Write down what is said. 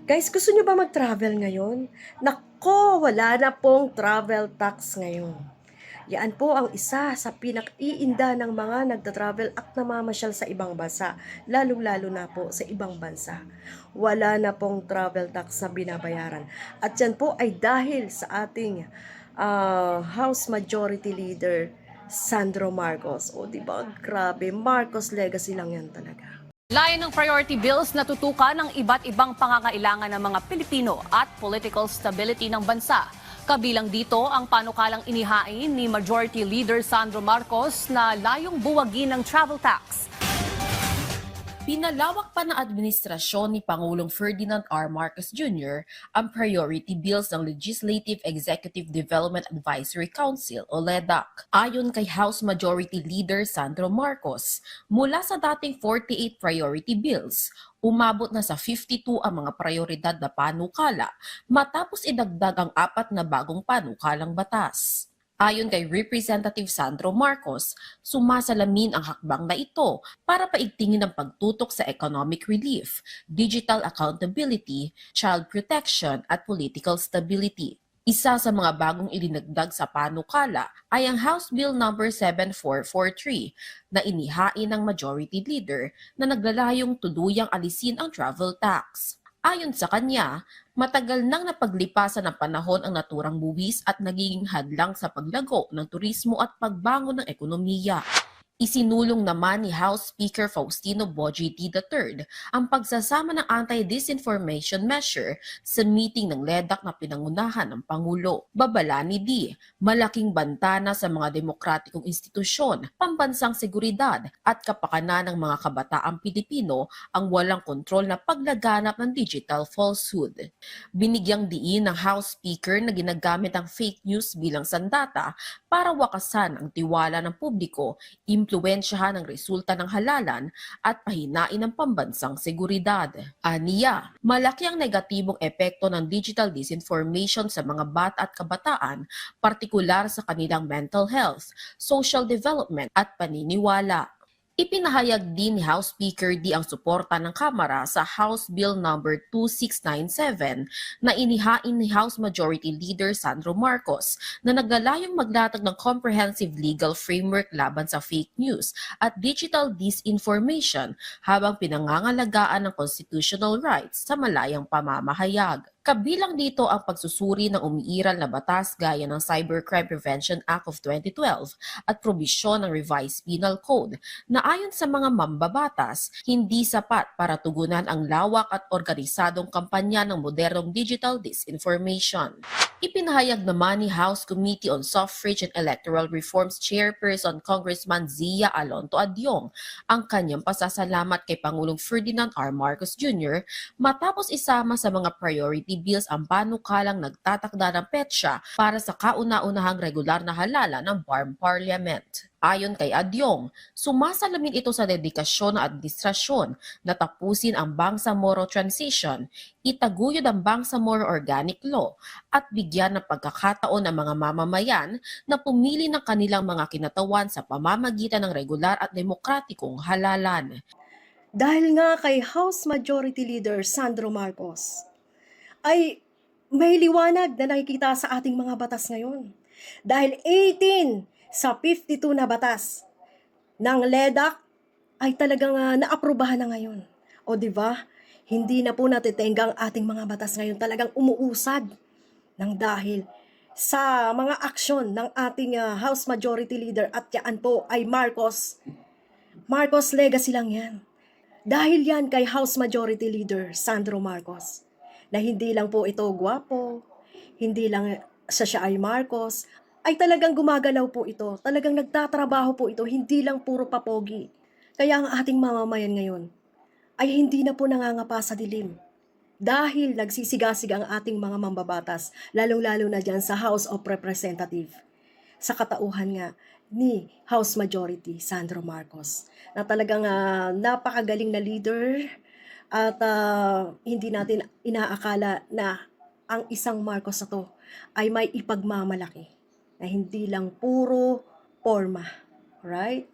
Guys, gusto niyo ba mag-travel ngayon? Nako, wala na pong travel tax ngayon. Yan po ang isa sa pinag-iinda ng mga nagta-travel at namamasyal sa ibang bansa, lalong-lalo na po sa ibang bansa. Wala na pong travel tax na binabayaran. At yan po ay dahil sa ating House Majority Leader, Sandro Marcos. O, di ba? Grabe, Marcos legacy lang yan talaga. Layan ng priority bills na tutukan ng iba't ibang pangangailangan ng mga Pilipino at political stability ng bansa. Kabilang dito ang panukalang inihain ni Majority Leader Sandro Marcos na layong buwagin ng travel tax. Pinalawak pa ng administrasyon ni Pangulong Ferdinand R. Marcos Jr. ang priority bills ng Legislative Executive Development Advisory Council o LEDAC. Ayon kay House Majority Leader Sandro Marcos, mula sa dating 48 priority bills, umabot na sa 52 ang mga prioridad na panukala matapos idagdag ang 4 na bagong panukalang batas. Ayon kay Representative Sandro Marcos, sumasalamin ang hakbang na ito para paigtingin ang pagtutok sa economic relief, digital accountability, child protection at political stability. Isa sa mga bagong ilinagdag sa panukala ay ang House Bill No. 7443 na inihain ng Majority Leader na naglalayong tuluyang alisin ang travel tax. Ayon sa kanya, matagal nang napaglipasan ng panahon ang naturang buwis at nagiging hadlang sa paglago ng turismo at pagbangon ng ekonomiya. Isinulong naman ni House Speaker Faustino Bogie III ang pagsasama ng anti-disinformation measure sa meeting ng LEDAC na pinangunahan ng Pangulo. Babala ni D, malaking bantana sa mga demokratikong institusyon, pambansang seguridad at kapakanan ng mga kabataang Pilipino ang walang kontrol na paglaganap ng digital falsehood. Binigyang diin ng House Speaker na ginagamit ang fake news bilang sandata para wakasan ang tiwala ng publiko, impluwensyahan ang resulta ng halalan at pahinain ang pambansang seguridad. Aniya, malaki ang negatibong epekto ng digital disinformation sa mga bata at kabataan, partikular sa kanilang mental health, social development at paniniwala. Ipinahayag din ni House Speaker D ang suporta ng Kamara sa House Bill No. 2697 na inihain ni House Majority Leader Sandro Marcos na naglalayong maglatag ng comprehensive legal framework laban sa fake news at digital disinformation habang pinangangalagaan ng constitutional rights sa malayang pamamahayag. Kabilang dito ang pagsusuri ng umiiral na batas gaya ng Cybercrime Prevention Act of 2012 at probisyon ng Revised Penal Code na ayon sa mga mambabatas, hindi sapat para tugunan ang lawak at organisadong kampanya ng modernong digital disinformation. Ipinahayag naman ni House Committee on Suffrage and Electoral Reforms Chairperson Congressman Zia Alonto Adyong ang kanyang pasasalamat kay Pangulong Ferdinand R. Marcos Jr. matapos isama sa mga priority bills ang panukalang nagtatakda ng petsa para sa kauna-unahang regular na halala ng Farm Parliament. Ayon kay Adyong, sumasalamin ito sa dedikasyon ng administrasyon na tapusin ang Bangsamoro Transition, itaguyod ang Bangsamoro Organic Law at bigyan ng pagkakataon ng mga mamamayan na pumili ng kanilang mga kinatawan sa pamamagitan ng regular at demokratikong halalan. Dahil nga kay House Majority Leader Sandro Marcos, ay may liwanag na nakikita sa ating mga batas ngayon. Dahil 18 sa 52 na batas ng LEDAC ay talagang naaprubahan na ngayon. O di ba? Hindi na po natitengga ang ating mga batas ngayon, talagang umuusad ng dahil sa mga aksyon ng ating House Majority Leader at yan po ay Marcos. Marcos legacy lang yan. Dahil yan kay House Majority Leader Sandro Marcos na hindi lang po ito gwapo, hindi lang siya ay Marcos, ay talagang gumagalaw po ito, talagang nagtatrabaho po ito, hindi lang puro papogi. Kaya ang ating mamamayan ngayon ay hindi na po nangangapa sa dilim. Dahil nagsisigasig ang ating mga mambabatas, lalong-lalo na dyan sa House of Representatives, sa katauhan nga ni House Majority Sandro Marcos, na talagang napakagaling na leader, at hindi natin inaakala na ang isang Marcos na to ay may ipagmamalaki na hindi lang puro forma. Right?